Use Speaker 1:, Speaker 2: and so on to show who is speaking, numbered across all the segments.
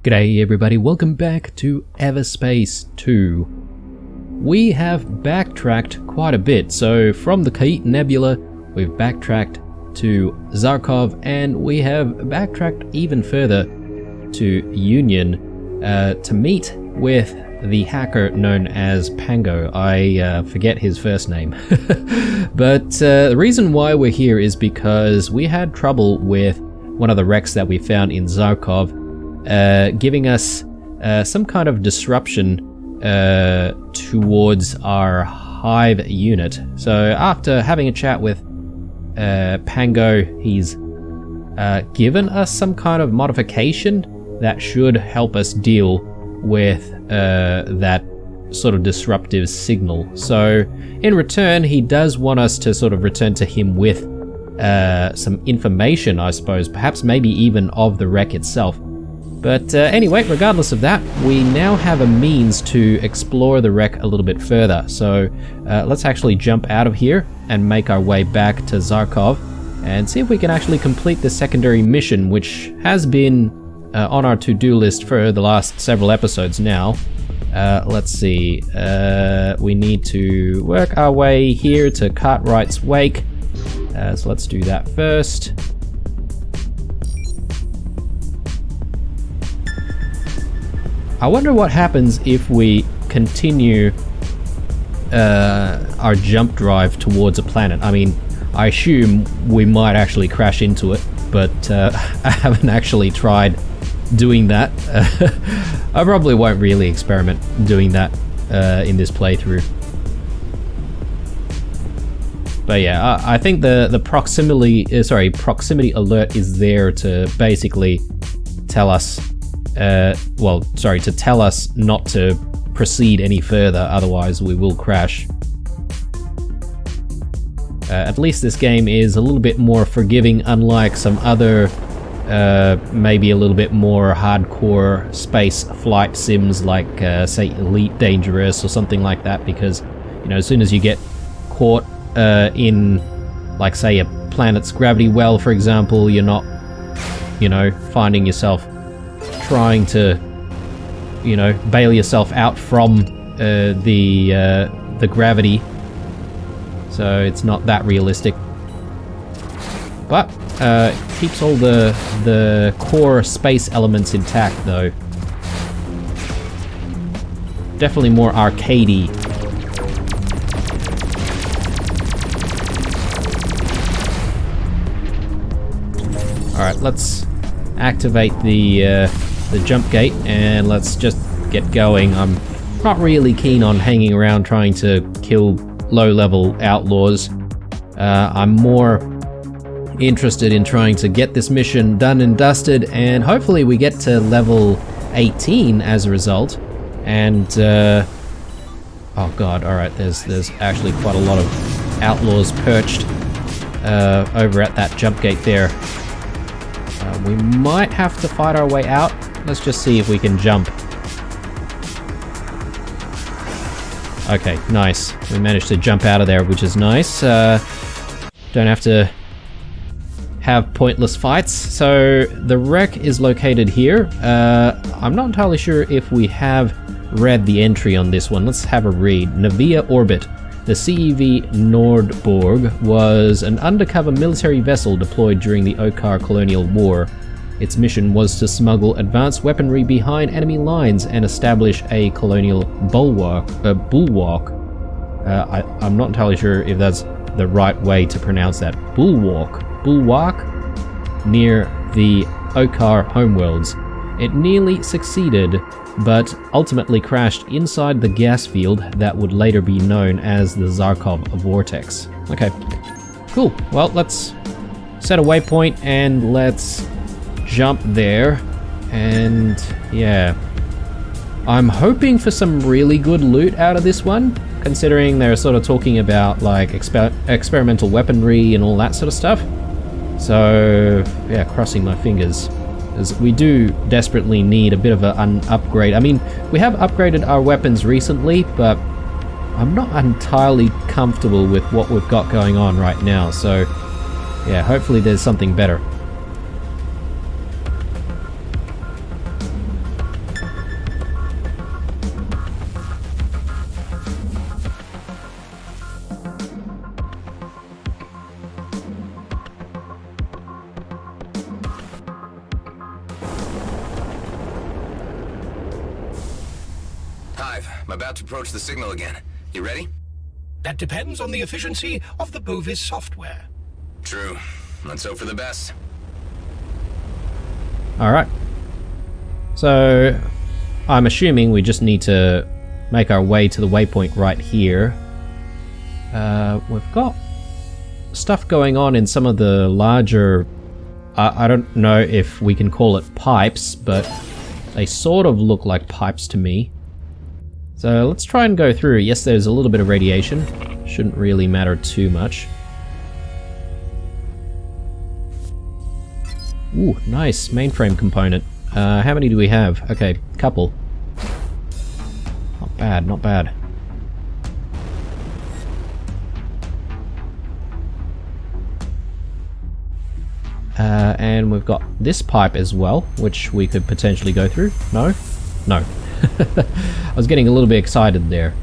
Speaker 1: G'day everybody, welcome back to Everspace 2. We have backtracked quite a bit, so from the Kait Nebula, we've backtracked to Zarkov, and we have backtracked even further to Union to meet with the hacker known as Pango. I forget his first name. But the reason why we're here is because we had trouble with one of the wrecks that we found in Zarkov, giving us some kind of disruption towards our hive unit. So after having a chat with Pango, he's given us some kind of modification that should help us deal with that sort of disruptive signal. So in return, he does want us to sort of return to him with some information, I suppose, perhaps maybe even of the wreck itself. But anyway, regardless of that, we now have a means to explore the wreck a little bit further. So let's actually jump out of here and make our way back to Zarkov and see if we can actually complete the secondary mission, which has been on our to-do list for the last several episodes now. Let's see, we need to work our way here to Cartwright's Wake. So let's do that first. I wonder what happens if we continue our jump drive towards a planet. I mean, I assume we might actually crash into it, but I haven't actually tried doing that. I probably won't really experiment doing that in this playthrough. But yeah, I think the proximity alert is there to basically tell us to tell us not to proceed any further, otherwise we will crash. At least this game is a little bit more forgiving, unlike some other, maybe a little bit more hardcore space flight sims like, say, Elite Dangerous or something like that, because, you know, as soon as you get caught in, like, say, a planet's gravity well, for example, you're not, you know, finding yourself trying to, you know, bail yourself out from the gravity, so it's not that realistic. But keeps all the core space elements intact, though. Definitely more arcadey. All right, let's activate the jump gate and let's just get going. I'm not really keen on hanging around trying to kill low-level outlaws. I'm more interested in trying to get this mission done and dusted, and hopefully we get to level 18 as a result. And oh god, alright, there's actually quite a lot of outlaws perched over at that jump gate there. We might have to fight our way out. Let's just see if we can jump. Okay, nice. We managed to jump out of there, which is nice. Don't have to have pointless fights. So the wreck is located here. I'm not entirely sure if we have read the entry on this one. Let's have a read. Navia Orbit. The CEV Nordborg was an undercover military vessel deployed during the Okar Colonial War. Its mission was to smuggle advanced weaponry behind enemy lines and establish a colonial bulwark. I'm not entirely sure if that's the right way to pronounce that. Bulwark near the Okar homeworlds. It nearly succeeded, but ultimately crashed inside the gas field that would later be known as the Zarkov Vortex. Okay, cool. Well, let's set a waypoint and let's jump there. And yeah, I'm hoping for some really good loot out of this one, considering they're sort of talking about like experimental weaponry and all that sort of stuff. So yeah, crossing my fingers, as we do desperately need a bit of an upgrade. I mean, we have upgraded our weapons recently, but I'm not entirely comfortable with what we've got going on right now. So yeah, hopefully there's something better.
Speaker 2: about to approach the signal again. You ready?
Speaker 3: That depends on the efficiency of the Bovis software.
Speaker 2: True. Let's hope for the best.
Speaker 1: Alright. So, I'm assuming we just need to make our way to the waypoint right here. We've got stuff going on in some of the larger... I don't know if we can call it pipes, but they sort of look like pipes to me. So let's try and go through. Yes, there's a little bit of radiation. Shouldn't really matter too much. Ooh, nice mainframe component. How many do we have? Okay, couple. Not bad, not bad. And we've got this pipe as well, which we could potentially go through. No? No. I was getting a little bit excited there.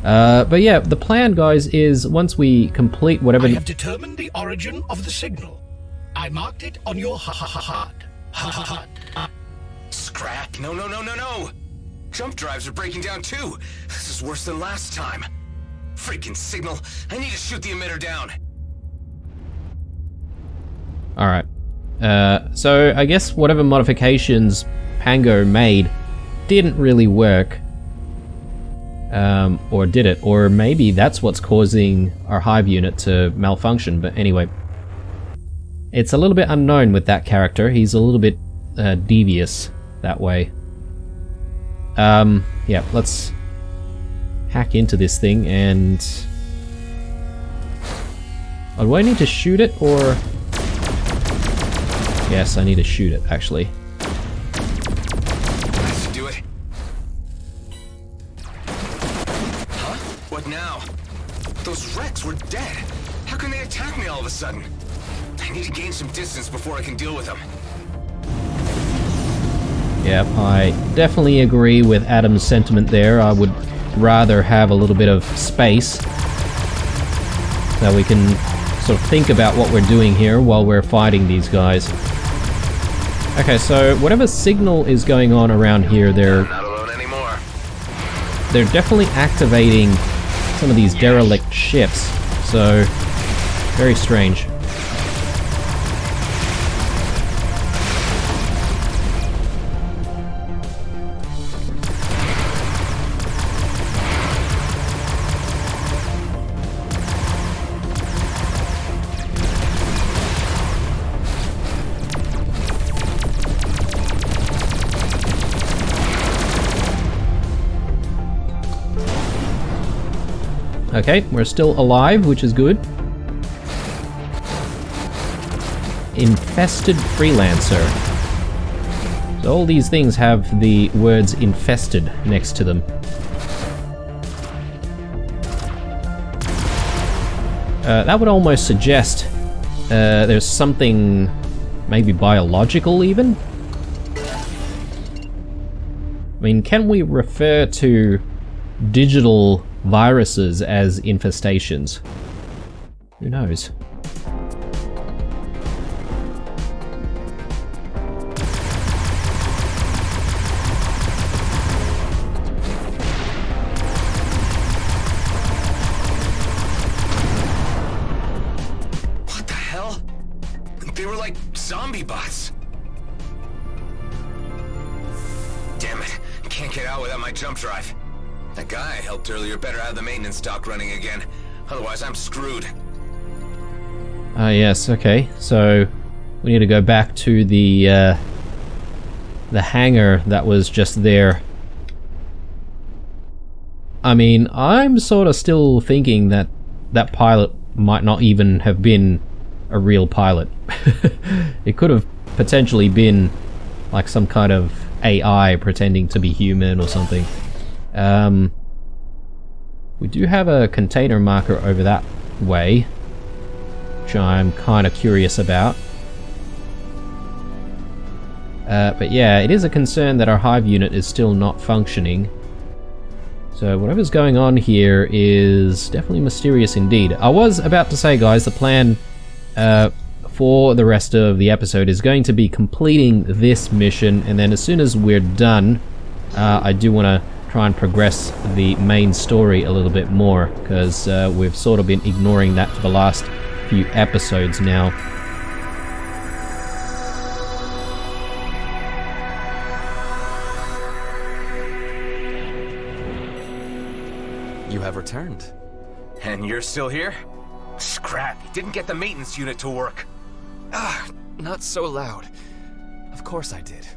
Speaker 1: But yeah, the plan, guys, is once we complete whatever...
Speaker 3: I have determined the origin of the signal. I marked it on your HUD.
Speaker 2: Scrap! No, no, no, no, no! Jump drives are breaking down too! This is worse than last time. Freaking signal! I need to shoot the emitter down!
Speaker 1: Alright. So I guess whatever modifications Pango made didn't really work. Or did it? Or maybe that's what's causing our hive unit to malfunction, but anyway. It's a little bit unknown with that character. He's a little bit devious that way. Yeah, let's hack into this thing and... Oh, do I need to shoot it, or... Yes, I need to shoot it, actually.
Speaker 2: That should do it. Huh? What now? Those wrecks were dead. How can they attack me all of a sudden? I need to gain some distance before I can deal with them.
Speaker 1: Yeah, I definitely agree with Adam's sentiment there. I would rather have a little bit of space so we can sort of think about what we're doing here while we're fighting these guys. Okay, so whatever signal is going on around here, they're
Speaker 2: not alone anymore.
Speaker 1: They're definitely activating some of these derelict ships. So very strange. Okay, we're still alive, which is good. Infested Freelancer. So all these things have the words infested next to them. That would almost suggest there's something maybe biological even? I mean, can we refer to digital viruses as infestations? Who knows?
Speaker 2: What the hell? They were like zombie bots. Damn it. Can't get out without my jump drive. That guy I helped earlier better have the maintenance dock running again. Otherwise, I'm screwed.
Speaker 1: Yes, okay. So we need to go back to the hangar that was just there. I mean, I'm sort of still thinking that that pilot might not even have been a real pilot. It could have potentially been like some kind of AI pretending to be human or something. We do have a container marker over that way, which I'm kind of curious about. But yeah, it is a concern that our hive unit is still not functioning. So whatever's going on here is definitely mysterious indeed. I was about to say, guys, the plan for the rest of the episode is going to be completing this mission, and then as soon as we're done, I do want to try and progress the main story a little bit more, because we've sort of been ignoring that for the last few episodes now.
Speaker 4: You have returned.
Speaker 2: And you're still here? Scrap, you didn't get the maintenance unit to work.
Speaker 4: Not so loud. Of course I did.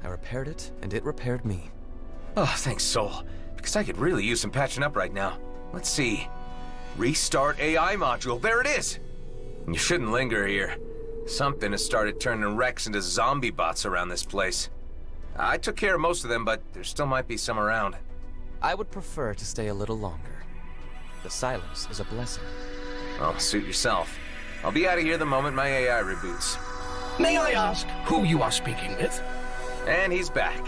Speaker 4: I repaired it, and it repaired me.
Speaker 2: Oh, thanks, Soul. Because I could really use some patching up right now. Let's see. Restart AI module. There it is! You shouldn't linger here. Something has started turning Rex into zombie bots around this place. I took care of most of them, but there still might be some around.
Speaker 4: I would prefer to stay a little longer. The silence is a blessing.
Speaker 2: Oh, suit yourself. I'll be out of here the moment my AI reboots.
Speaker 3: May I ask who you are speaking with?
Speaker 2: And he's back.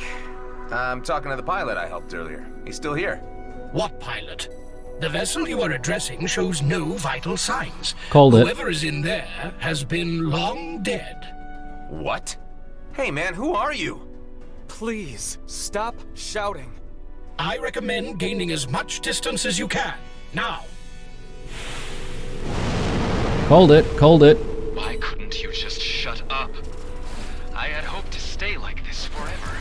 Speaker 2: I'm talking to the pilot I helped earlier. He's still here.
Speaker 3: What pilot? The vessel you are addressing shows no vital signs.
Speaker 1: Called it.
Speaker 3: Whoever is in there has been long dead.
Speaker 2: What? Hey man, who are you?
Speaker 4: Please, stop shouting.
Speaker 3: I recommend gaining as much distance as you can. Now.
Speaker 1: Called it, called it.
Speaker 5: Why couldn't you just shut up? I had hoped to stay like this forever.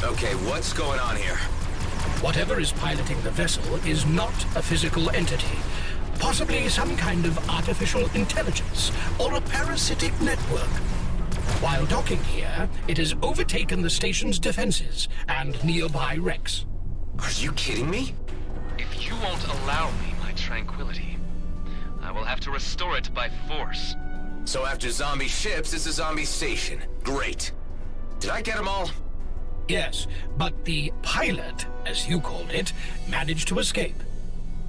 Speaker 2: Okay, what's going on here?
Speaker 3: Whatever is piloting the vessel is not a physical entity. Possibly some kind of artificial intelligence or a parasitic network. While docking here, it has overtaken the station's defenses and nearby wrecks.
Speaker 2: Are you kidding me?
Speaker 5: If you won't allow me my tranquility, I will have to restore it by force.
Speaker 2: So after zombie ships, it's a zombie station. Great. Did I get them all?
Speaker 3: Yes, but the pilot, as you called it, managed to escape.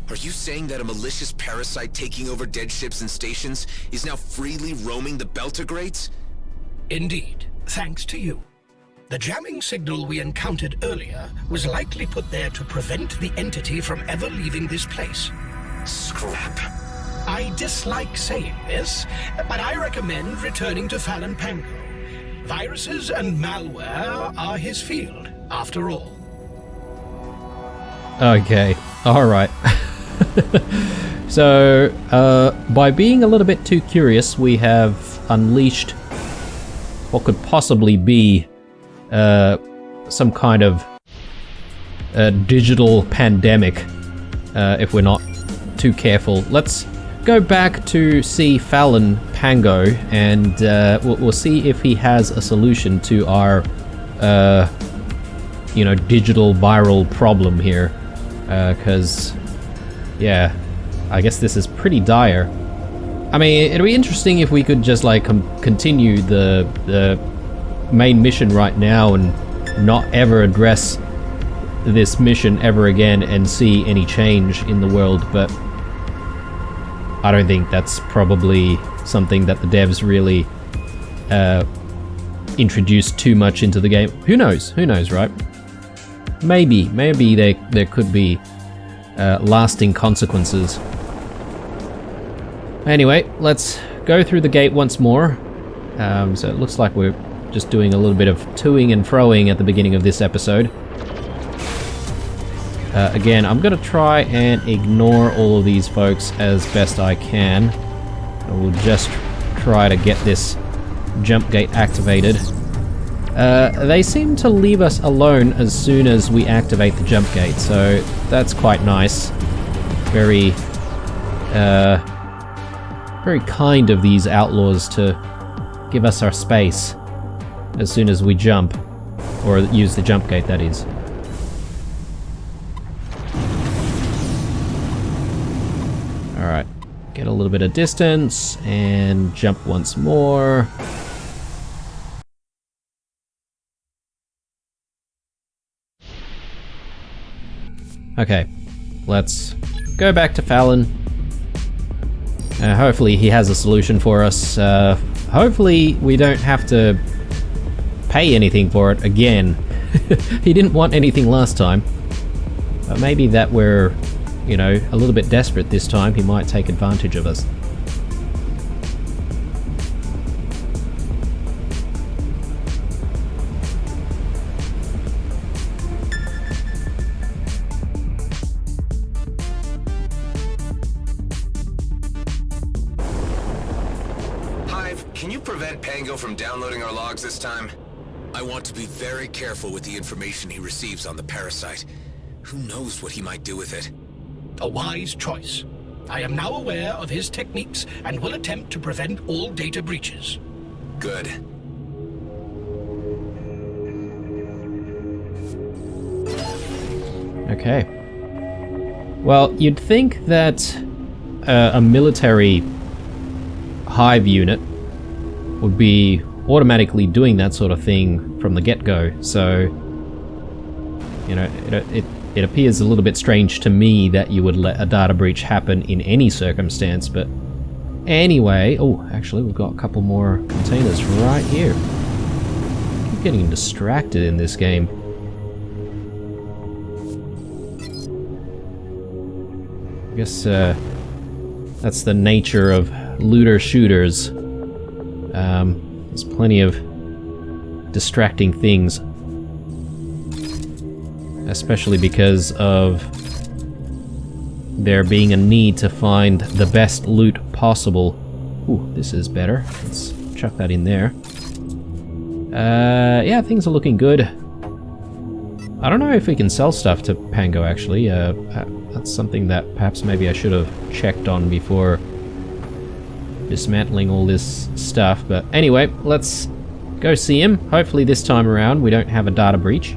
Speaker 6: Are you saying that a malicious parasite taking over dead ships and stations is now freely roaming the Beltergrades?
Speaker 3: Indeed, thanks to you. The jamming signal we encountered earlier was likely put there to prevent the entity from ever leaving this place.
Speaker 2: Scrap.
Speaker 3: I dislike saying this, but I recommend returning to Fallon Pango. Viruses and malware are his field, after all.
Speaker 1: Okay, alright. So, by being a little bit too curious, we have unleashed what could possibly be some kind of digital pandemic, if we're not too careful. Let's go back to see Fallon Pango, and we'll see if he has a solution to our, digital viral problem here. Because, yeah, I guess this is pretty dire. I mean, it'd be interesting if we could just, like, continue the main mission right now and not ever address this mission ever again and see any change in the world, but I don't think that's probably something that the devs really introduced too much into the game. Who knows, right? Maybe there could be lasting consequences. Anyway, let's go through the gate once more. So it looks like we're just doing a little bit of toing and froing at the beginning of this episode. Again, I'm going to try and ignore all of these folks as best I can. I will just try to get this jump gate activated. They seem to leave us alone as soon as we activate the jump gate, so that's quite nice. Very kind of these outlaws to give us our space as soon as we jump, or use the jump gate, that is. Alright, get a little bit of distance and jump once more. Okay, let's go back to Fallon. Hopefully he has a solution for us. Hopefully we don't have to pay anything for it again. He didn't want anything last time. But maybe that we're, a little bit desperate this time, he might take advantage of us.
Speaker 2: Pango from downloading our logs this time?
Speaker 6: I want to be very careful with the information he receives on the parasite. Who knows what he might do with it?
Speaker 3: A wise choice. I am now aware of his techniques and will attempt to prevent all data breaches.
Speaker 2: Good.
Speaker 1: Okay. Well, you'd think that a military hive unit would be automatically doing that sort of thing from the get-go, so you know, it appears a little bit strange to me that you would let a data breach happen in any circumstance, but anyway... Oh, actually, we've got a couple more containers right here. I keep getting distracted in this game. I guess that's the nature of looter-shooters. There's plenty of distracting things. Especially because of there being a need to find the best loot possible. Ooh, this is better. Let's chuck that in there. Yeah, things are looking good. I don't know if we can sell stuff to Pango, actually. That's something that perhaps maybe I should have checked on before dismantling all this stuff. But anyway, let's go see him. Hopefully this time around we don't have a data breach.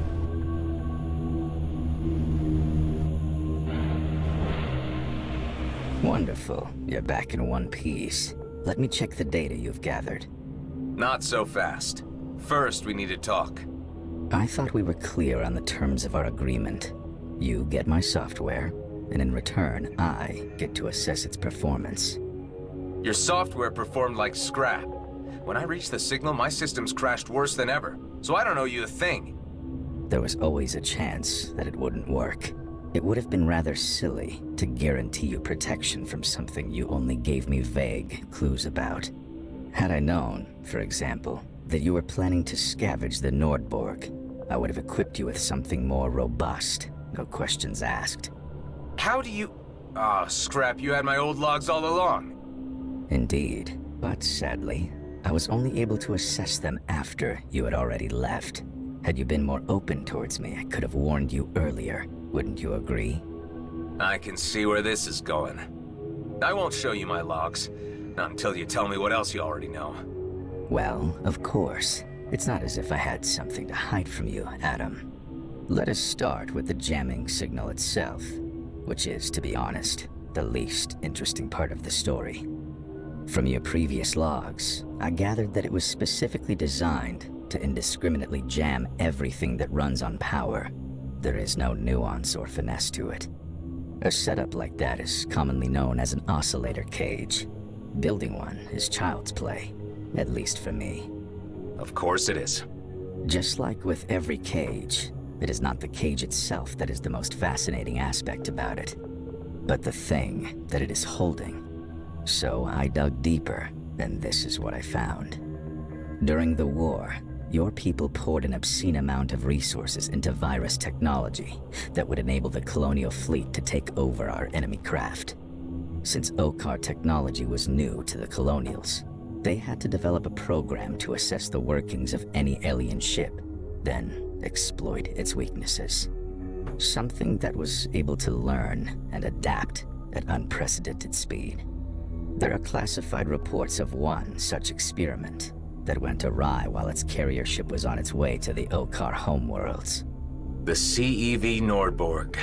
Speaker 7: Wonderful. You're back in one piece. Let me check the data you've gathered.
Speaker 2: Not so fast. First, we need to talk.
Speaker 7: I thought we were clear on the terms of our agreement. You get my software, and in return, I get to assess its performance.
Speaker 2: Your software performed like scrap. When I reached the signal, my systems crashed worse than ever, so I don't owe you a thing.
Speaker 7: There was always a chance that it wouldn't work. It would have been rather silly to guarantee you protection from something you only gave me vague clues about. Had I known, for example, that you were planning to scavenge the Nordborg, I would have equipped you with something more robust, no questions asked.
Speaker 2: How do you... Ah, scrap, you had my old logs all along.
Speaker 7: Indeed, but sadly, I was only able to assess them after you had already left. Had you been more open towards me, I could have warned you earlier. Wouldn't you agree?
Speaker 2: I can see where this is going. I won't show you my logs. Not until you tell me what else you already know.
Speaker 7: Well, of course. It's not as if I had something to hide from you, Adam. Let us start with the jamming signal itself, which is, to be honest, the least interesting part of the story. From your previous logs, I gathered that it was specifically designed to indiscriminately jam everything that runs on power. There is no nuance or finesse to it. A setup like that is commonly known as an oscillator cage. Building one is child's play, at least for me.
Speaker 2: Of course it is.
Speaker 7: Just like with every cage, it is not the cage itself that is the most fascinating aspect about it, but the thing that it is holding. So I dug deeper, and this is what I found. During the war, your people poured an obscene amount of resources into virus technology that would enable the colonial fleet to take over our enemy craft. Since OCAR technology was new to the colonials, they had to develop a program to assess the workings of any alien ship, then exploit its weaknesses. Something that was able to learn and adapt at unprecedented speed. There are classified reports of one such experiment that went awry while its carrier ship was on its way to the OCAR homeworlds.
Speaker 2: The CEV Nordborg.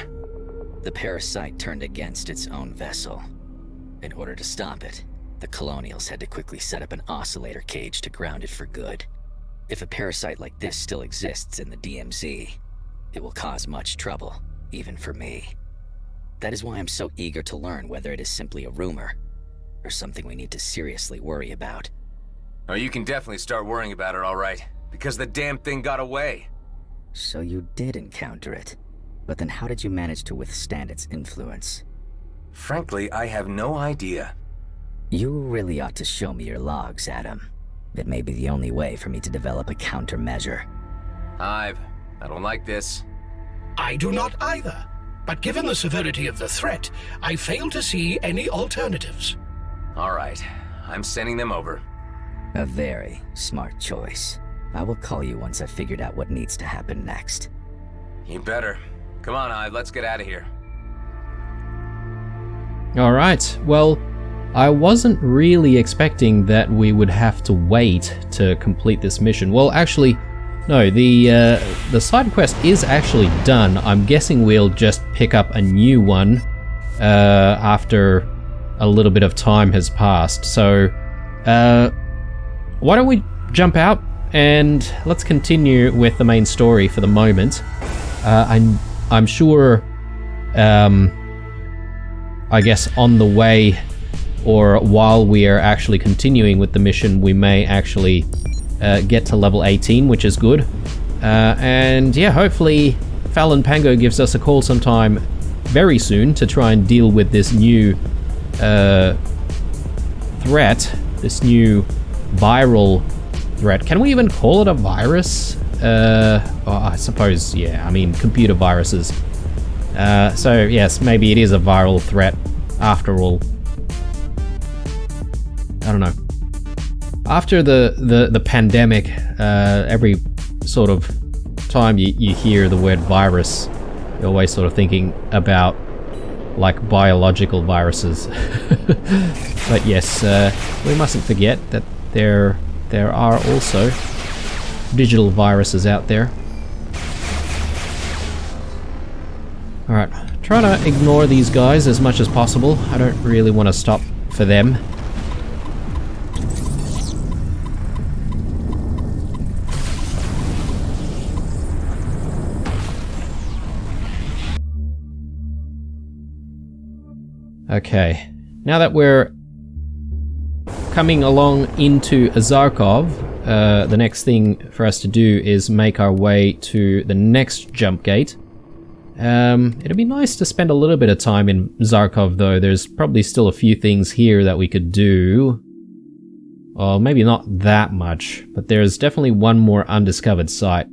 Speaker 7: The parasite turned against its own vessel. In order to stop it, the colonials had to quickly set up an oscillator cage to ground it for good. If a parasite like this still exists in the DMZ, it will cause much trouble, even for me. That is why I'm so eager to learn whether it is simply a rumor, or something we need to seriously worry about.
Speaker 2: Oh, you can definitely start worrying about it, all right. Because the damn thing got away.
Speaker 7: So you did encounter it. But then how did you manage to withstand its influence?
Speaker 2: Frankly, I have no idea.
Speaker 7: You really ought to show me your logs, Adam. It may be the only way for me to develop a countermeasure.
Speaker 2: I don't like this.
Speaker 3: I do not either. But given the severity of the threat, I fail to see any alternatives.
Speaker 2: All right, I'm sending them over.
Speaker 7: A very smart choice. I will call you once I've figured out what needs to happen next.
Speaker 2: You better. Come on, Hyde, let's get out of here.
Speaker 1: Alright, well, I wasn't really expecting that we would have to wait to complete this mission. Well, actually, no, the side quest is actually done. I'm guessing we'll just pick up a new one after a little bit of time has passed. So, why don't we jump out and let's continue with the main story for the moment. I'm sure, I guess on the way or while we are actually continuing with the mission, we may actually get to level 18, which is good. And yeah, hopefully Fallon Pango gives us a call sometime very soon to try and deal with this new threat, this new viral threat. Can we even call it a virus? I suppose, yeah, I mean, computer viruses. So yes, maybe it is a viral threat after all. I don't know. After the pandemic, every sort of time you hear the word virus, you're always sort of thinking about like biological viruses. But yes, we mustn't forget that there are also digital viruses out there. Alright, try to ignore these guys as much as possible. I don't really want to stop for them. Okay, now that we're coming along into Zarkov, the next thing for us to do is make our way to the next jump gate. It'd be nice to spend a little bit of time in Zarkov though. There's probably still a few things here that we could do. Well, maybe not that much, but there's definitely one more undiscovered site.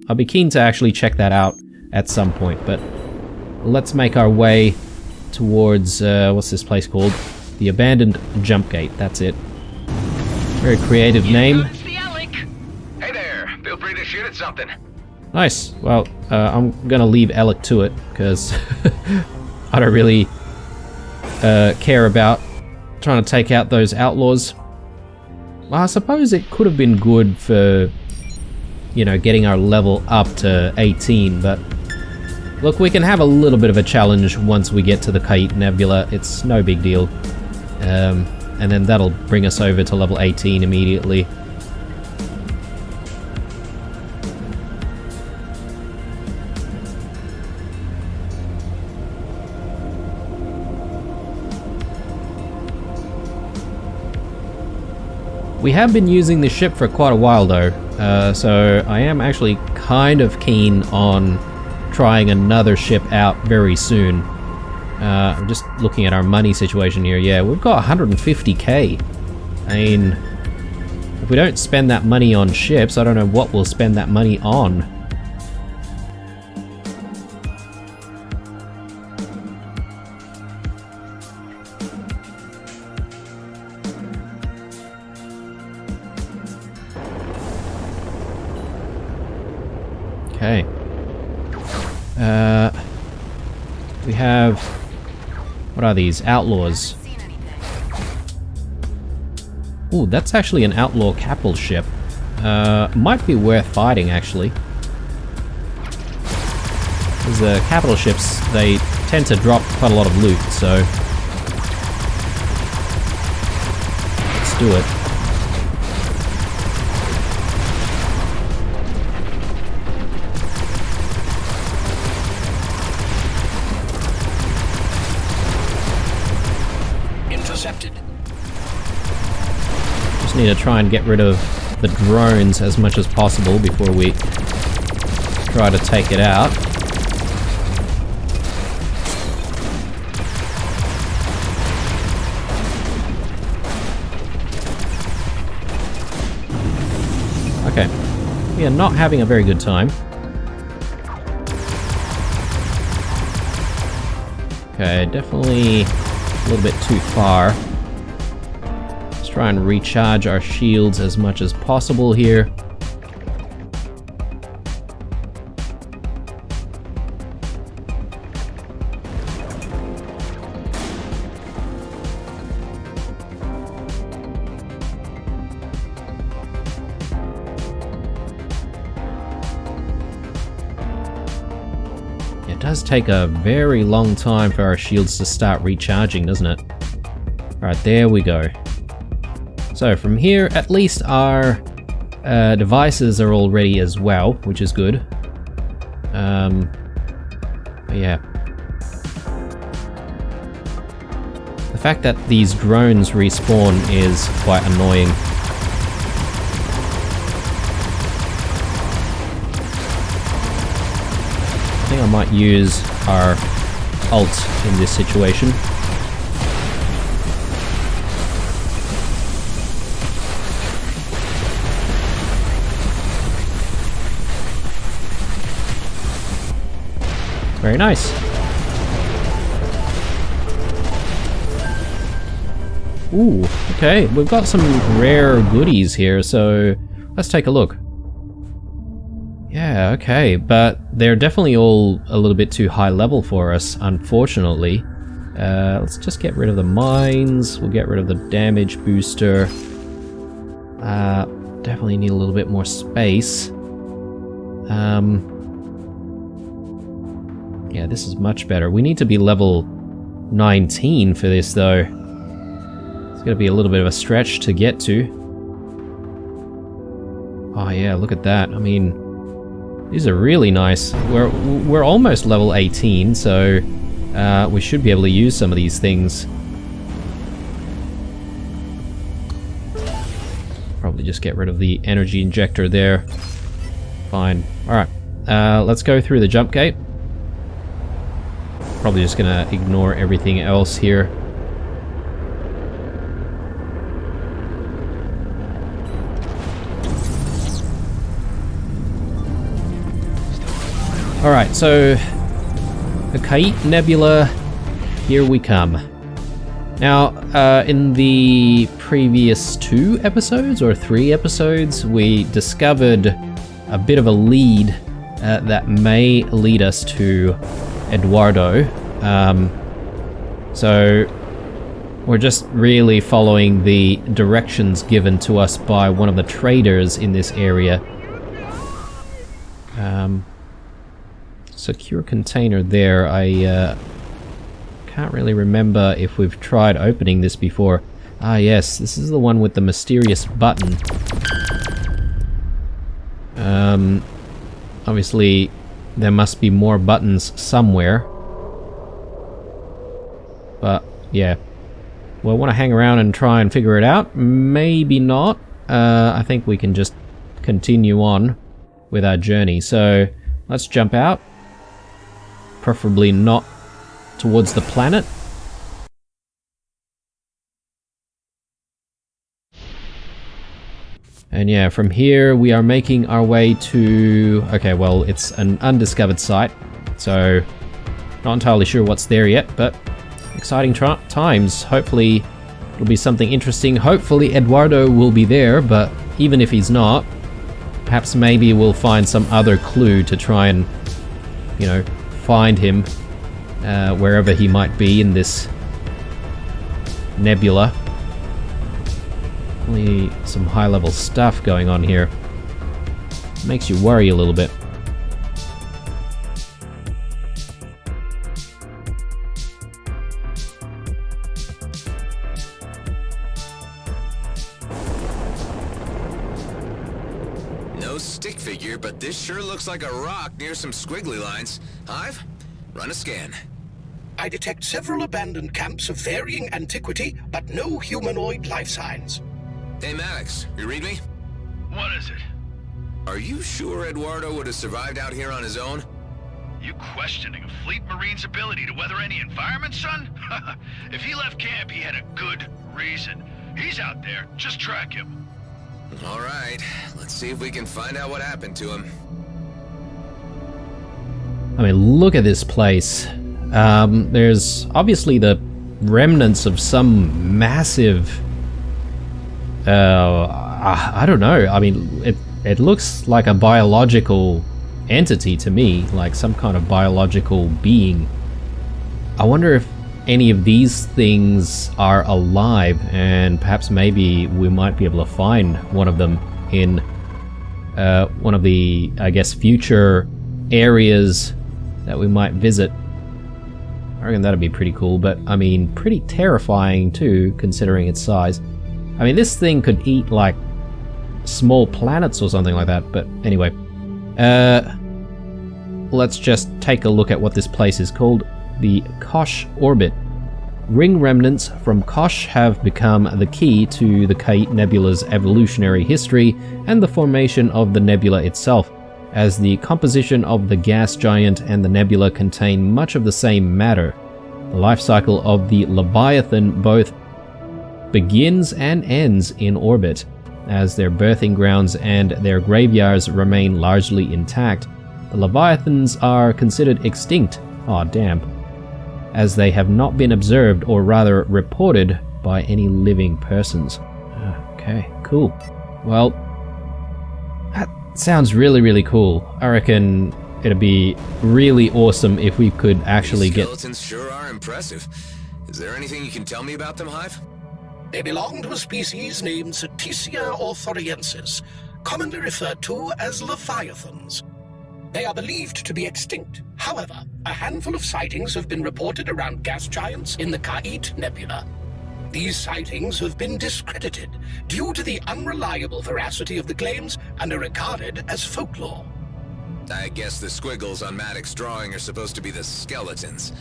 Speaker 1: I'll be keen to actually check that out at some point, but let's make our way towards, what's this place called? The Abandoned Jump Gate, that's it. Very creative name.
Speaker 2: Hey there, feel free to shoot at something.
Speaker 1: Nice. Well, I'm gonna leave Alec to it, because I don't really care about trying to take out those outlaws. Well, I suppose it could have been good for, you know, getting our level up to 18, but look, we can have a little bit of a challenge once we get to the Kait Nebula. It's no big deal. And then that'll bring us over to level 18 immediately. We have been using this ship for quite a while though, so I am actually kind of keen on trying another ship out very soon. I'm just looking at our money situation here. Yeah, we've got 150k. I mean, if we don't spend that money on ships, I don't know what we'll spend that money on. Okay. We have... what are these? Outlaws. Ooh, that's actually an outlaw capital ship. Might be worth fighting, actually. Because the capital ships, they tend to drop quite a lot of loot, so... let's do it. Just need to try and get rid of the drones as much as possible before we try to take it out. Okay, we are not having a very good time. Okay, definitely a little bit too far. Let's try and recharge our shields as much as possible here. It does take a very long time for our shields to start recharging, doesn't it? Alright, there we go. So from here, at least our devices are all ready as well, which is good. Yeah. The fact that these drones respawn is quite annoying. I think I might use our ult in this situation. Very nice. Ooh, okay, we've got some rare goodies here, so let's take a look. Yeah, okay, but they're definitely all a little bit too high level for us, unfortunately. Let's just get rid of the mines, we'll get rid of the damage booster. Definitely need a little bit more space. Yeah, this is much better. We need to be level 19 for this, though. It's gonna be a little bit of a stretch to get to. Oh yeah, look at that. I mean, these are really nice. We're almost level 18, so we should be able to use some of these things. Probably just get rid of the energy injector there. Fine. Alright, let's go through the jump gate. Probably just gonna ignore everything else here. Alright, so the Kait Nebula, here we come. Now, in the previous 2 episodes, or 3 episodes, we discovered a bit of a lead that may lead us to Eduardo. So we're just really following the directions given to us by one of the traders in this area. Secure container there. I can't really remember if we've tried opening this before. Ah yes, this is the one with the mysterious button. Obviously there must be more buttons somewhere. But yeah, we'll want to hang around and try and figure it out. Maybe not. I think we can just continue on with our journey. So let's jump out. Preferably not towards the planet. And yeah, from here we are making our way to... Okay, well, it's an undiscovered site, so not entirely sure what's there yet, but exciting times. Hopefully it'll be something interesting. Hopefully Eduardo will be there, but even if he's not, perhaps maybe we'll find some other clue to try and, you know, find him wherever he might be in this nebula. Only some high-level stuff going on here. Makes you worry a little bit.
Speaker 6: No stick figure, but this sure looks like a rock near some squiggly lines. Hive, run a scan.
Speaker 3: I detect several abandoned camps of varying antiquity, but no humanoid life signs.
Speaker 6: Hey Maddox, you read me?
Speaker 8: What is it?
Speaker 6: Are you sure Eduardo would have survived out here on his own?
Speaker 8: You questioning a fleet marine's ability to weather any environment, son? If he left camp, he had a good reason. He's out there. Just track him.
Speaker 6: All right, let's see if we can find out what happened to him.
Speaker 1: I mean, look at this place. There's obviously the remnants of some massive I don't know. I mean, it looks like a biological entity to me, like some kind of biological being. I wonder if any of these things are alive, and perhaps maybe we might be able to find one of them in one of the, I guess, future areas that we might visit. I reckon that'd be pretty cool, but I mean, pretty terrifying too, considering its size. I mean, this thing could eat like small planets or something like that, but anyway. Let's just take a look at what this place is called. The Kosh Orbit. Ring remnants from Kosh have become the key to the Kite Nebula's evolutionary history and the formation of the nebula itself, as the composition of the gas giant and the nebula contain much of the same matter. The life cycle of the Leviathan both begins and ends in orbit, as their birthing grounds and their graveyards remain largely intact. The Leviathans are considered extinct, as they have not been observed or rather reported by any living persons. Okay, cool. Well, that sounds really, really cool. I reckon it'd be really awesome if we could actually
Speaker 6: These skeletons sure are impressive. Is there anything you can tell me about them, Hive?
Speaker 3: They belong to a species named Cetacea orthoriensis, commonly referred to as Leviathans. They are believed to be extinct. However, a handful of sightings have been reported around gas giants in the Kite Nebula. These sightings have been discredited due to the unreliable veracity of the claims and are regarded as folklore.
Speaker 6: I guess the squiggles on Maddox's drawing are supposed to be the skeletons.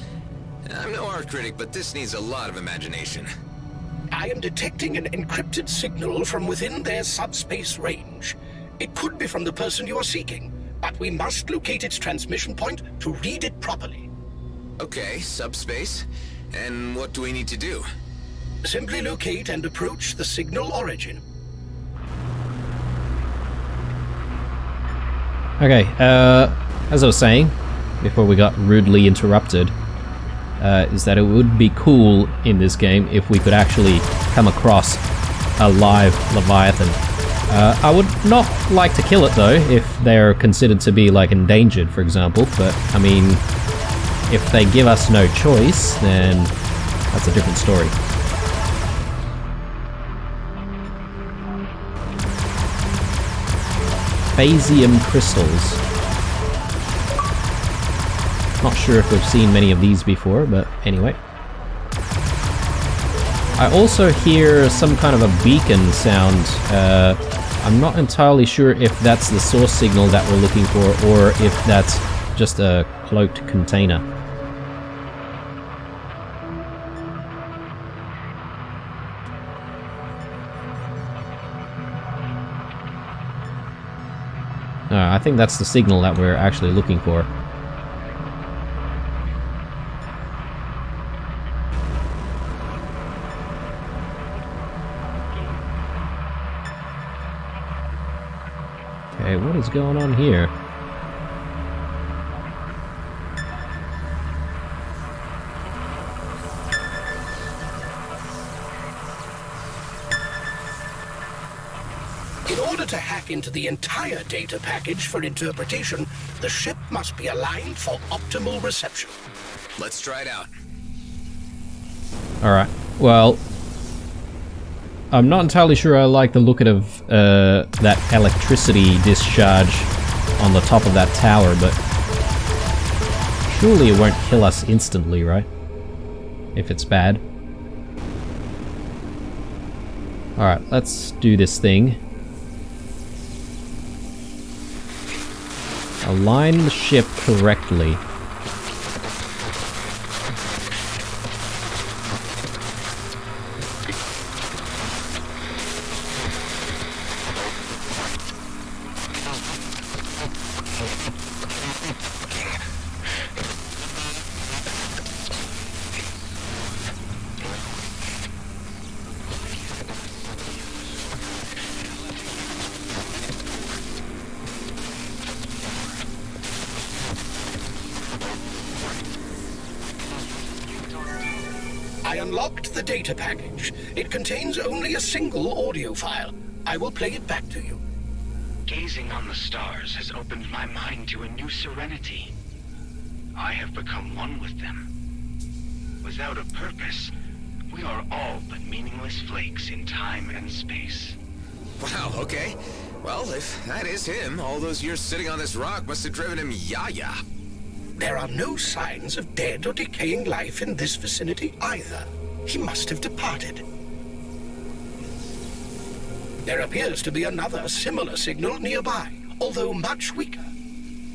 Speaker 6: I'm no art critic, but this needs a lot of imagination.
Speaker 3: I am detecting an encrypted signal from within their subspace range. It could be from the person you are seeking, but we must locate its transmission point to read it properly.
Speaker 6: Okay, subspace. And what do we need to do?
Speaker 3: Simply locate and approach the signal origin.
Speaker 1: Okay, as I was saying, before we got rudely interrupted, is that it would be cool in this game if we could actually come across a live Leviathan. I would not like to kill it though, if they're considered to be like endangered, for example, but I mean, if they give us no choice, then that's a different story. Phasium crystals. Not sure if we've seen many of these before, but anyway. I also hear some kind of a beacon sound. I'm not entirely sure if that's the source signal that we're looking for, or if that's just a cloaked container. I think that's the signal that we're actually looking for. Okay, what is going on here?
Speaker 3: In order to hack into the entire data package for interpretation, the ship must be aligned for optimal reception.
Speaker 6: Let's try it out.
Speaker 1: Alright, well, I'm not entirely sure I like the look of that electricity discharge on the top of that tower, but surely it won't kill us instantly, right? If it's bad. Alright, let's do this thing. Align the ship correctly.
Speaker 3: unlocked the data package. It contains only a single audio file. I will play it back to you.
Speaker 9: Gazing on the stars has opened my mind to a new serenity. I have become one with them. Without a purpose, we are all but meaningless flakes in time and space.
Speaker 6: Wow, okay. Well, if that is him, all those years sitting on this rock must have driven him yaya.
Speaker 3: There are no signs of dead or decaying life in this vicinity either. He must have departed. There appears to be another similar signal nearby, although much weaker.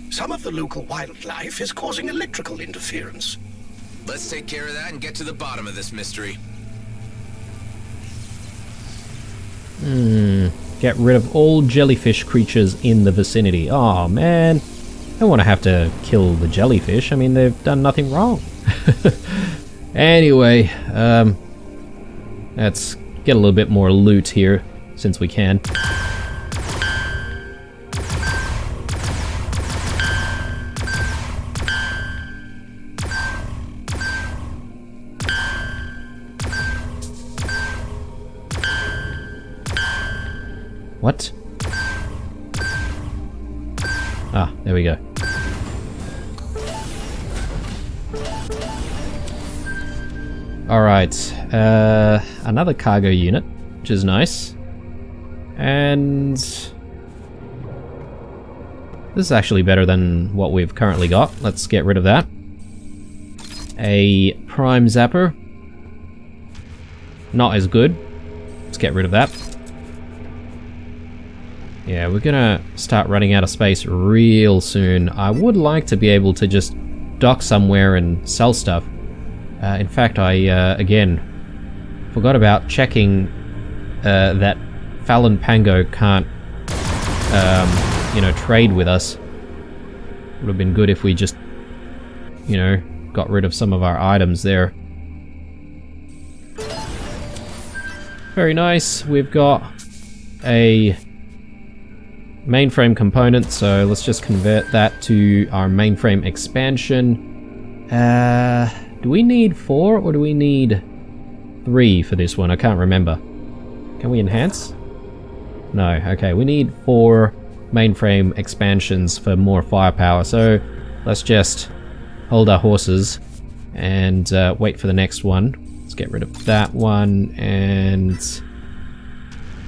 Speaker 3: Some of the local wildlife is causing electrical interference.
Speaker 6: Let's take care of that and get to the bottom of this mystery.
Speaker 1: Get rid of all jellyfish creatures in the vicinity. Oh man, I don't want to have to kill the jellyfish. I mean, they've done nothing wrong. Anyway, let's get a little bit more loot here, since we can. What? Ah, there we go. Alright, another cargo unit, which is nice. And this is actually better than what we've currently got. Let's get rid of that. A prime zapper. Not as good. Let's get rid of that. Yeah, we're gonna start running out of space real soon. I would like to be able to just dock somewhere and sell stuff. In fact, I, again, forgot about checking that Fallon Pango can't, you know, trade with us. Would have been good if we just, you know, got rid of some of our items there. Very nice. We've got a mainframe component, so let's just convert that to our mainframe expansion. Do we need 4 or do we need 3 for this one? I can't remember. Can we enhance? No, okay, we need 4 mainframe expansions for more firepower, so let's just hold our horses and wait for the next one. Let's get rid of that one, and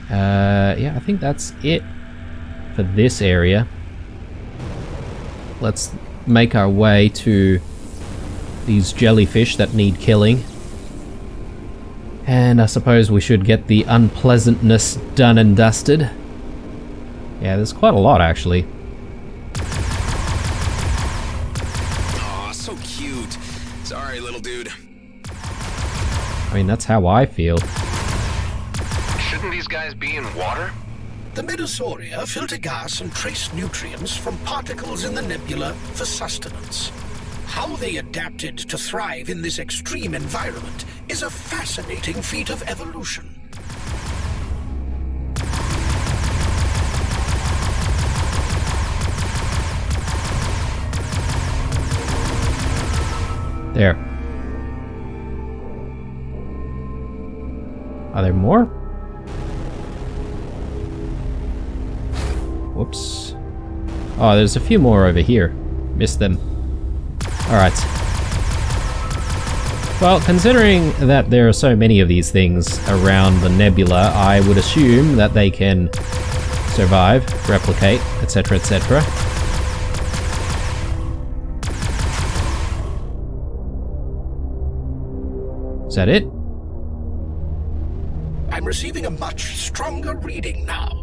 Speaker 1: yeah, I think that's it for this area. Let's make our way to these jellyfish that need killing. And I suppose we should get the unpleasantness done and dusted. Yeah, there's quite a lot actually.
Speaker 6: Aw, so cute. Sorry, little dude.
Speaker 1: I mean, that's how I feel.
Speaker 5: Shouldn't these guys be in water?
Speaker 3: The Medosauria filter gas and trace nutrients from particles in the nebula for sustenance. How they adapted to thrive in this extreme environment is a fascinating feat of evolution.
Speaker 1: There. Are there more? Whoops. Oh, there's a few more over here. Missed them. Alright. Well, considering that there are so many of these things around the nebula, I would assume that they can survive, replicate, etc., etc. Is that it?
Speaker 3: I'm receiving a much stronger reading now.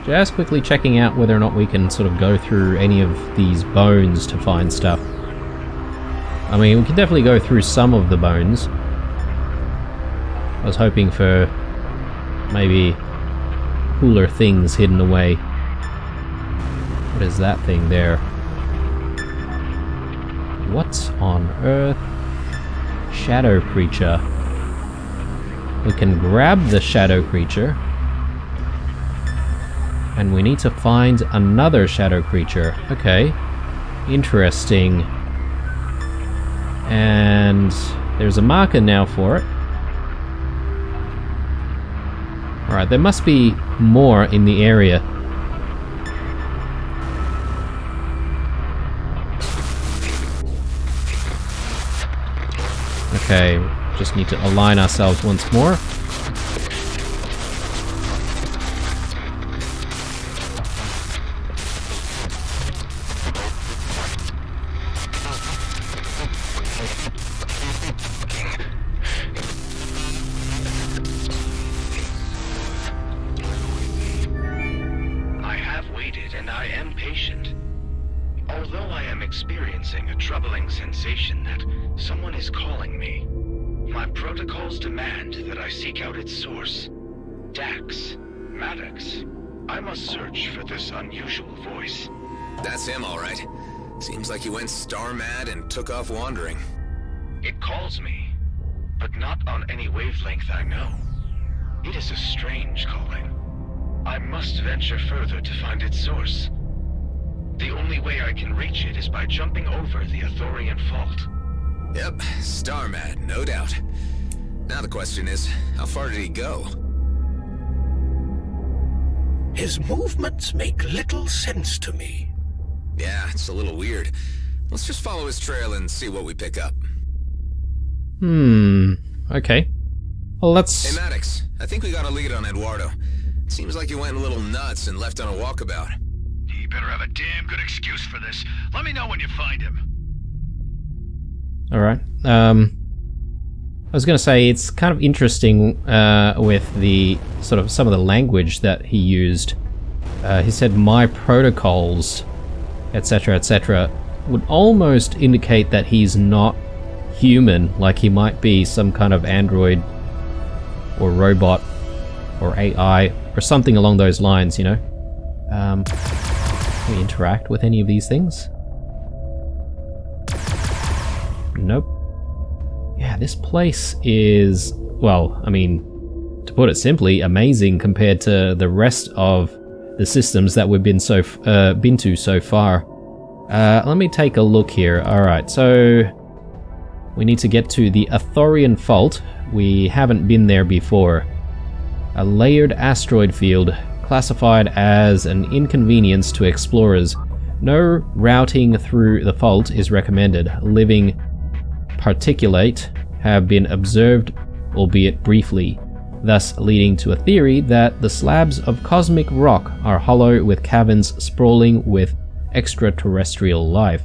Speaker 1: Just quickly checking out whether or not we can sort of go through any of these bones to find stuff. I mean, we can definitely go through some of the bones. I was hoping for maybe cooler things hidden away. What is that thing there? What on earth? Shadow creature. We can grab the shadow creature. And we need to find another shadow creature. Okay. Interesting. And there's a marker now for it. Alright, there must be more in the area. Okay, just need to align ourselves once more.
Speaker 9: I have waited and I am patient. Although I am experiencing a troubling sensation that someone is calling me, my protocols demand that I seek out its source. Dax, Maddox, I must search for this unusual voice.
Speaker 6: That's him, all right. Seems like he went star mad and took off wandering.
Speaker 9: It calls me, but not on any wavelength I know. It is a strange calling. I must venture further to find its source. The only way I can reach it is by jumping over the Athorian fault.
Speaker 6: Yep, star mad, no doubt. Now the question is, how far did he go?
Speaker 3: His movements make little sense to me.
Speaker 6: Yeah, it's a little weird. Let's just follow his trail and see what we pick up.
Speaker 1: Okay. Well, let's...
Speaker 6: Hey, Maddox, I think we got a lead on Eduardo. Seems like he went a little nuts and left on a walkabout.
Speaker 8: You better have a damn good excuse for this. Let me know when you find him.
Speaker 1: Alright. I was going to say, it's kind of interesting with the sort of some of the language that he used. He said, my protocols, etc., etc., would almost indicate that he's not human, like he might be some kind of android or robot or AI or something along those lines, you know? Can we interact with any of these things? Nope. Yeah, this place is, well, I mean, to put it simply, amazing compared to the rest of the systems that we've been to so far. Let me take a look here. Alright, so we need to get to the Athorian Fault. We haven't been there before. A layered asteroid field, classified as an inconvenience to explorers. No routing through the fault is recommended. Living particulate have been observed, albeit briefly, thus leading to a theory that the slabs of cosmic rock are hollow with caverns sprawling with extraterrestrial life.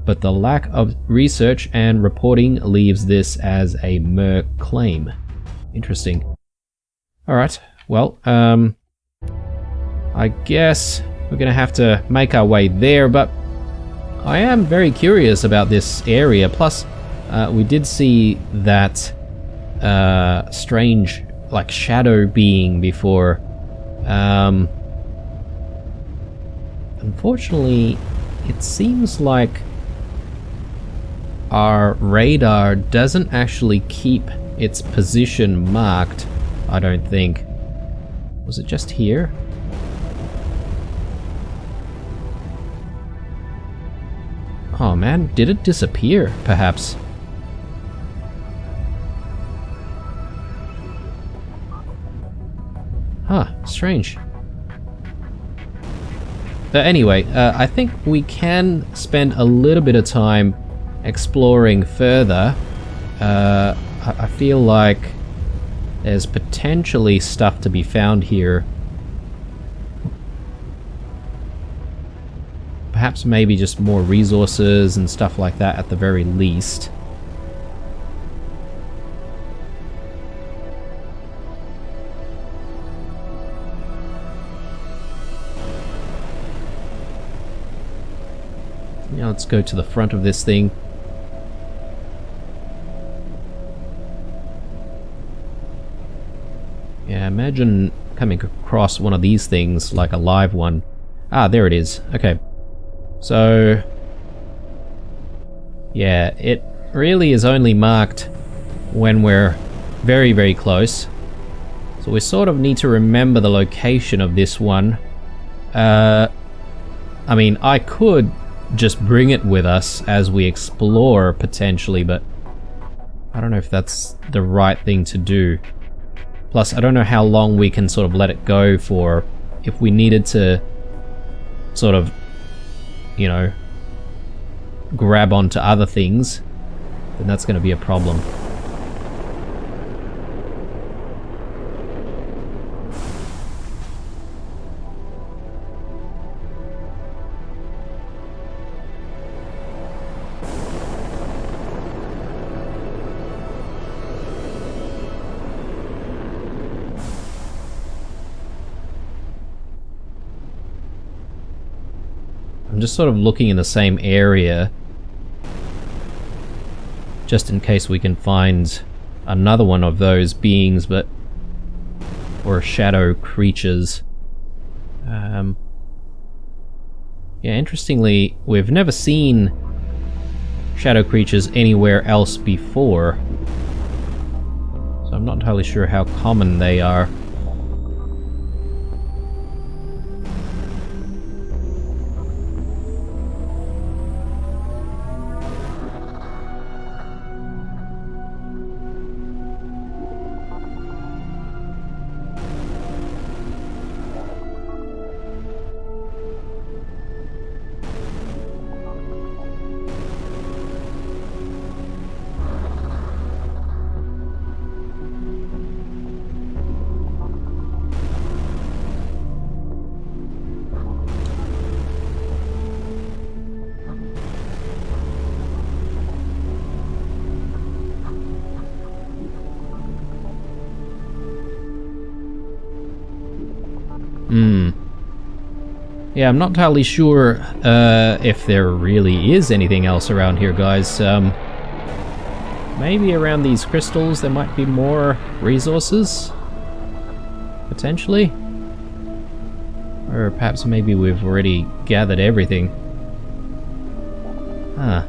Speaker 1: But the lack of research and reporting leaves this as a mere claim. Interesting. Alright, well, I guess we're gonna have to make our way there, but I am very curious about this area. Plus, we did see that strange, like, shadow being before. Unfortunately, it seems like our radar doesn't actually keep its position marked, I don't think. Was it just here? Oh man, did it disappear, perhaps? Huh, strange. But anyway, I think we can spend a little bit of time exploring further. I feel like there's potentially stuff to be found here. Perhaps maybe just more resources and stuff like that at the very least. Now let's go to the front of this thing. Yeah, imagine coming across one of these things, like a live one. Ah, there it is. Okay. So, yeah, it really is only marked when we're very, very close. So we sort of need to remember the location of this one. I mean, I could just bring it with us as we explore, potentially, but I don't know if that's the right thing to do. Plus, I don't know how long we can sort of let it go for. If we needed to sort of, you know, grab onto other things, then that's going to be a problem. I'm just sort of looking in the same area, just in case we can find another one of those beings, or shadow creatures. Yeah, interestingly, we've never seen shadow creatures anywhere else before, so I'm not entirely sure how common they are. Yeah, I'm not entirely sure if there really is anything else around here, guys. Maybe around these crystals there might be more resources? Potentially? Or perhaps maybe we've already gathered everything. Huh.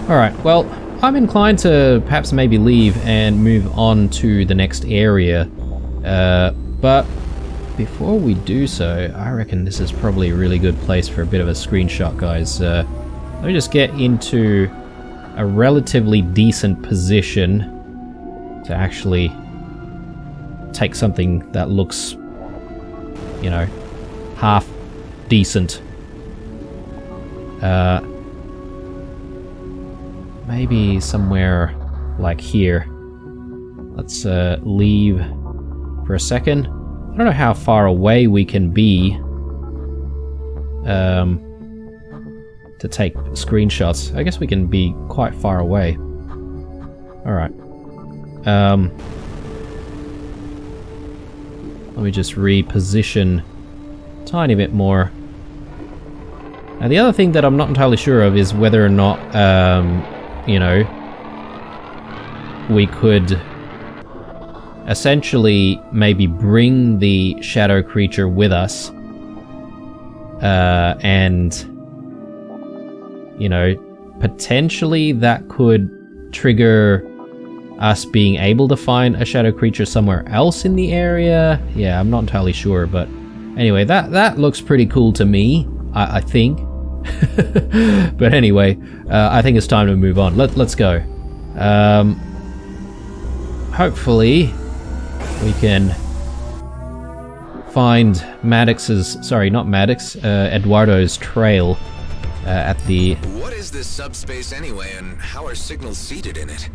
Speaker 1: Alright, well, I'm inclined to perhaps maybe leave and move on to the next area. But before we do so, I reckon this is probably a really good place for a bit of a screenshot, guys. Let me just get into a relatively decent position to actually take something that looks, you know, half decent. Maybe somewhere like here. Let's leave for a second. I don't know how far away we can be to take screenshots. I guess we can be quite far away. Alright. Let me just reposition a tiny bit more. Now the other thing that I'm not entirely sure of is whether or not, you know, we could essentially maybe bring the shadow creature with us, and, you know, potentially that could trigger us being able to find a shadow creature somewhere else in the area. Yeah, I'm not entirely sure, but anyway, that looks pretty cool to me, I think. But anyway, I think it's time to move on. Let's go. Hopefully we can find Eduardo's trail at the...
Speaker 6: What is this subspace anyway, and how are signals seeded in it?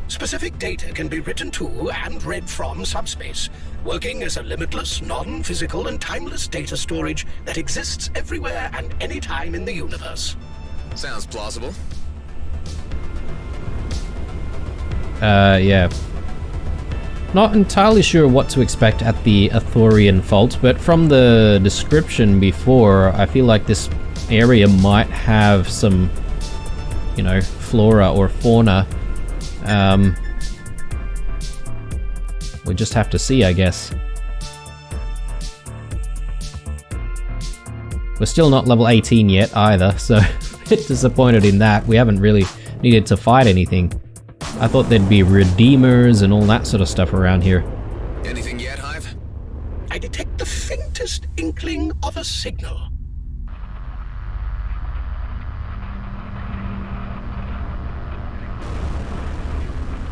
Speaker 3: Specific data can be written to and read from subspace, working as a limitless, non-physical and timeless data storage that exists everywhere and anytime in the universe.
Speaker 6: Sounds plausible.
Speaker 1: Yeah. Not entirely sure what to expect at the Athorian Fault, but from the description before, I feel like this area might have some, you know, flora or fauna. We just have to see, I guess. We're still not level 18 yet either, so a bit disappointed in that. We haven't really needed to fight anything. I thought there'd be redeemers and all that sort of stuff around here.
Speaker 6: Anything yet, Hive?
Speaker 3: I detect the faintest inkling of a signal.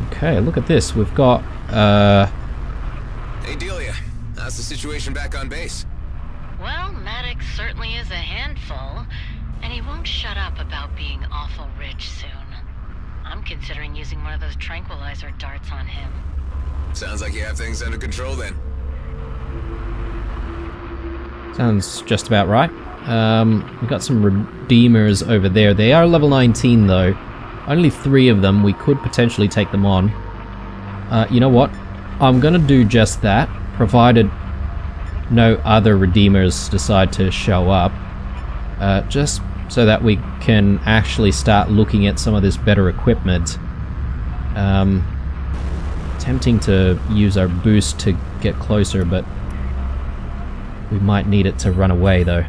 Speaker 1: Okay, look at this. We've got,
Speaker 6: Hey, Delia. How's the situation back on base?
Speaker 10: Well, Maddox certainly is a handful, and he won't shut up about being awful rich soon. I'm considering using one of those tranquilizer darts on him.
Speaker 6: Sounds like you have things under control then.
Speaker 1: sounds just about right. We've got some redeemers over there. They are level 19 though. Only 3 of them. We could potentially take them on. You know what? I'm gonna do just that, provided no other redeemers decide to show up. Just so that we can actually start looking at some of this better equipment. Tempting to use our boost to get closer, but we might need it to run away though.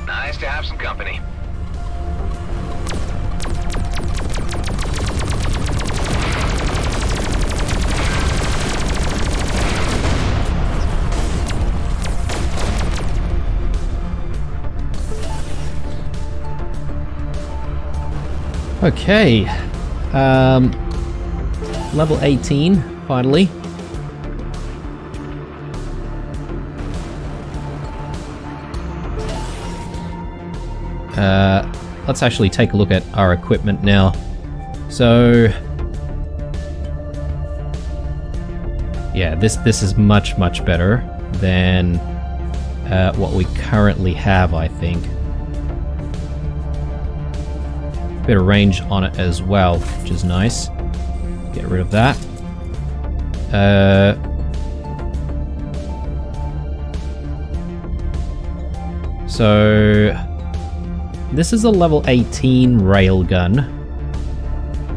Speaker 2: Nice to have some company.
Speaker 1: Okay. Level 18, finally. Let's actually take a look at our equipment now. So, yeah, this is much better than what we currently have, I think. Bit of range on it as well, which is nice. Get rid of that. So this is a level 18 railgun.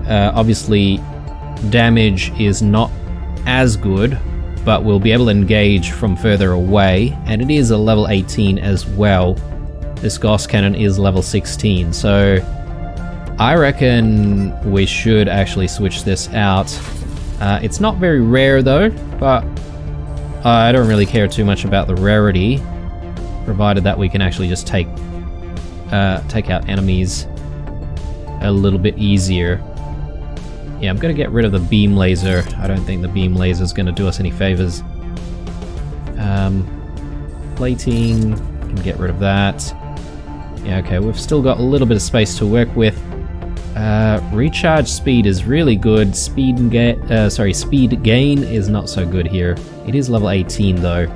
Speaker 1: Obviously, damage is not as good, but we'll be able to engage from further away, and it is a level 18 as well. This Gauss cannon is level 16, so I reckon we should actually switch this out. It's not very rare though, but I don't really care too much about the rarity, provided that we can actually just take out enemies a little bit easier. Yeah, I'm gonna get rid of the beam laser. I don't think the beam laser is gonna do us any favors. Plating, can get rid of that. Yeah, okay, we've still got a little bit of space to work with. Recharge speed is really good. Speed gain is not so good here. It is level 18 though.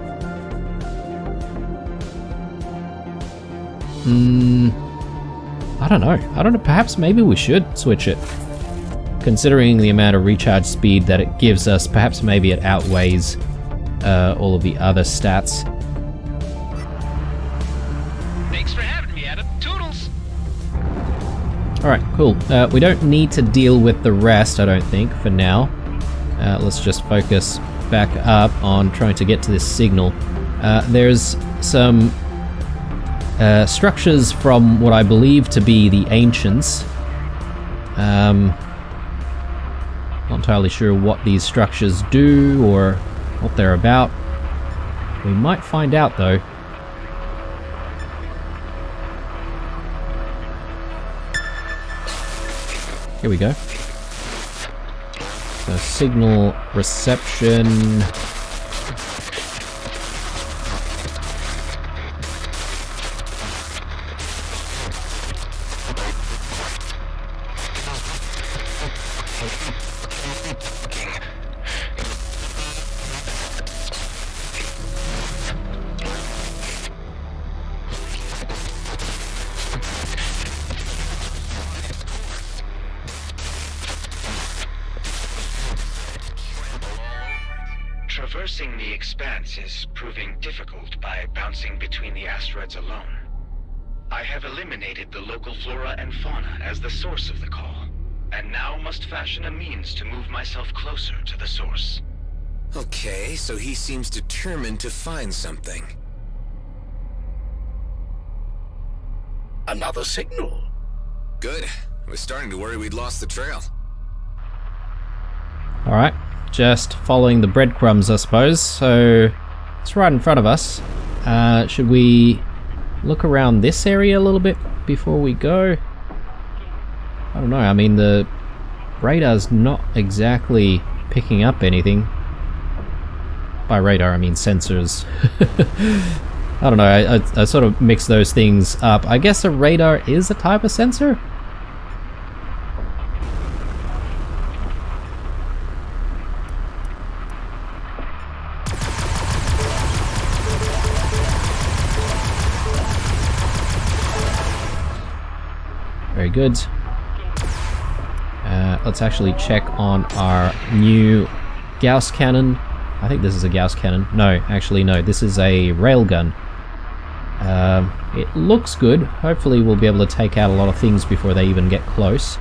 Speaker 1: I don't know. Perhaps maybe we should switch it. Considering the amount of recharge speed that it gives us, perhaps maybe it outweighs all of the other stats.
Speaker 5: Thanks for having me, Adam. Toodles!
Speaker 1: Alright, cool. We don't need to deal with the rest, I don't think, for now. Let's just focus back up on trying to get to this signal. There's some structures from what I believe to be the Ancients. Not entirely sure what these structures do or what they're about. We might find out though. Here we go. So signal reception.
Speaker 9: Traversing the expanse is proving difficult by bouncing between the asteroids alone. I have eliminated the local flora and fauna as the source of the call, and now must fashion a means to move myself closer to the source.
Speaker 6: Okay, so he seems determined to find something.
Speaker 3: Another signal.
Speaker 6: Good. I was starting to worry we'd lost the trail.
Speaker 1: Alright, just following the breadcrumbs, I suppose. So, it's right in front of us. Should we look around this area a little bit before we go? I don't know, I mean, the radar's not exactly picking up anything. By radar, I mean sensors. I don't know, I sort of mix those things up. I guess a radar is a type of sensor? Very good. Let's actually check on our new Gauss cannon. I think this is a Gauss cannon. No, actually no, this is a railgun. It looks good. Hopefully we'll be able to take out a lot of things before they even get close.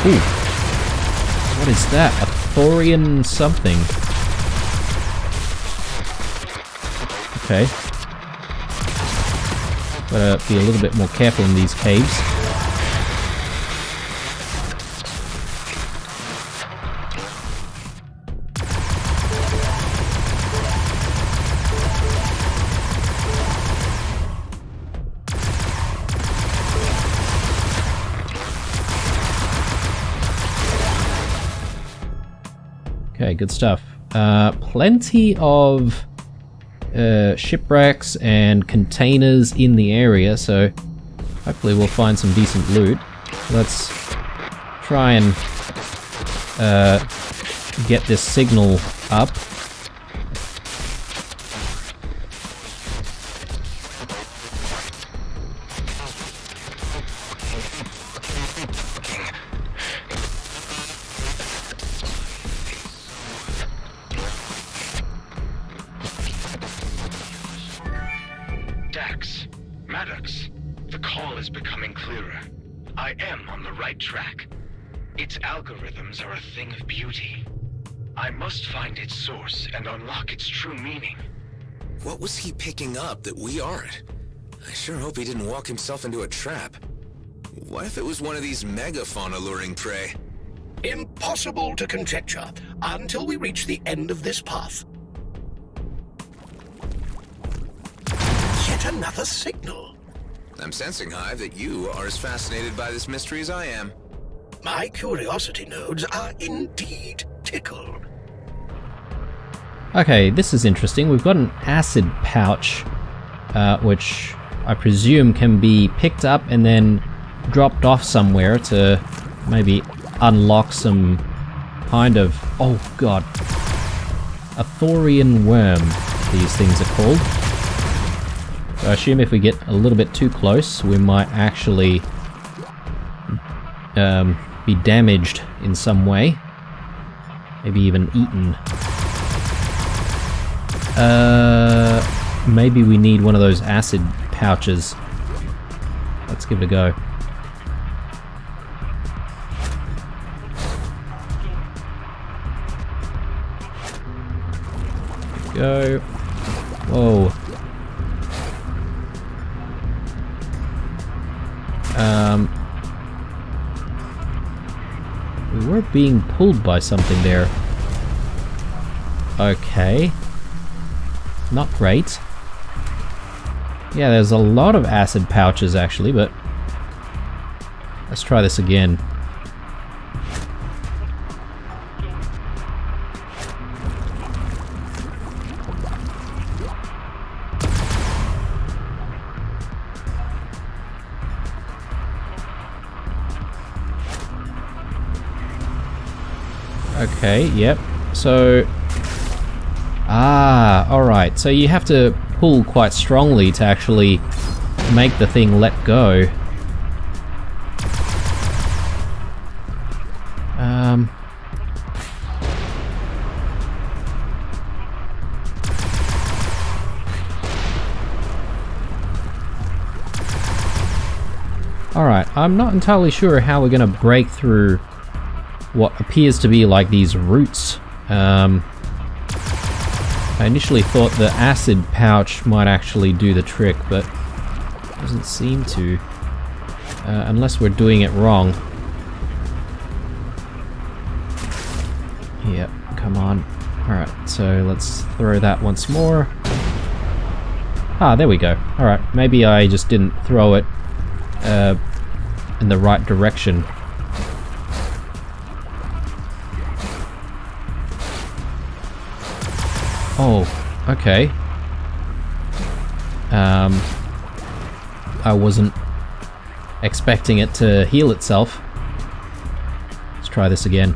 Speaker 1: Ooh. What is that? A thorian something. Okay. Gotta be a little bit more careful in these caves. Okay, good stuff. Plenty of shipwrecks and containers in the area, so hopefully we'll find some decent loot. Let's try and get this signal up.
Speaker 9: The call is becoming clearer. I am on the right track. Its algorithms are a thing of beauty. I must find its source and unlock its true meaning.
Speaker 6: What was he picking up that we aren't? I sure hope he didn't walk himself into a trap. What if it was one of these megafauna luring prey?
Speaker 3: Impossible to conjecture until we reach the end of this path. Yet another signal.
Speaker 6: I'm sensing, Hive, that you are as fascinated by this mystery as I am.
Speaker 3: My curiosity nodes are indeed tickled.
Speaker 1: Okay, this is interesting. We've got an acid pouch, which I presume can be picked up and then dropped off somewhere to maybe unlock some kind of... oh god. A thorian worm, these things are called. So I assume if we get a little bit too close, we might actually be damaged in some way. Maybe even eaten. Maybe we need one of those acid pouches. Let's give it a go. Go. Whoa. We were being pulled by something there. Okay. Not great. Yeah, there's a lot of acid pouches actually, but let's try this again. Okay, yep. So... Ah, alright. So you have to pull quite strongly to actually make the thing let go. Alright, I'm not entirely sure how we're gonna break through what appears to be like these roots. I initially thought the acid pouch might actually do the trick, but doesn't seem to. Unless we're doing it wrong. Yep, come on. Alright, so let's throw that once more. Ah, there we go. Alright, maybe I just didn't throw it in the right direction. Oh, okay. I wasn't expecting it to heal itself. Let's try this again.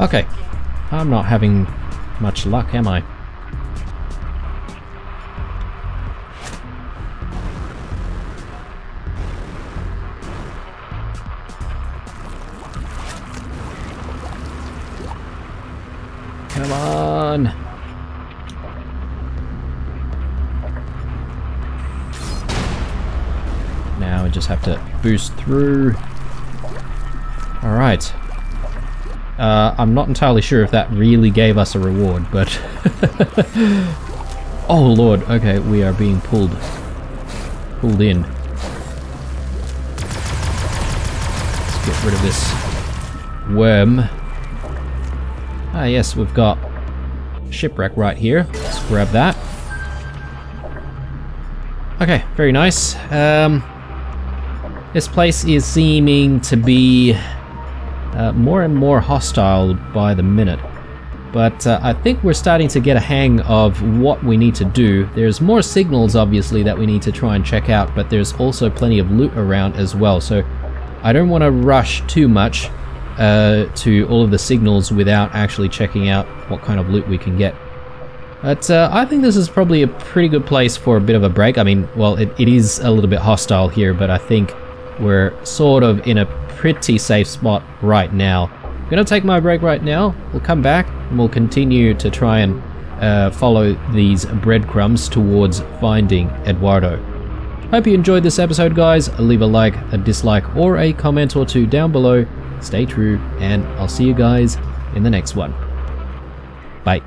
Speaker 1: Okay, I'm not having much luck, am I? Come on! Now we just have to boost through. Alright. I'm not entirely sure if that really gave us a reward, but... Oh lord, okay, we are being pulled in. Let's get rid of this worm. Ah yes, we've got shipwreck right here. Let's grab that. Okay, very nice. This place is seeming to be more and more hostile by the minute, but I think we're starting to get a hang of what we need to do. There's more signals obviously that we need to try and check out, but there's also plenty of loot around as well, so I don't want to rush too much to all of the signals without actually checking out what kind of loot we can get. But I think this is probably a pretty good place for a bit of a break. I mean, well, it is a little bit hostile here, but I think we're sort of in a pretty safe spot right now. I'm gonna take my break right now. We'll come back and we'll continue to try and follow these breadcrumbs towards finding Eduardo. Hope you enjoyed this episode, guys. Leave a like, a dislike, or a comment or two down below. Stay true, and I'll see you guys in the next one. Bye.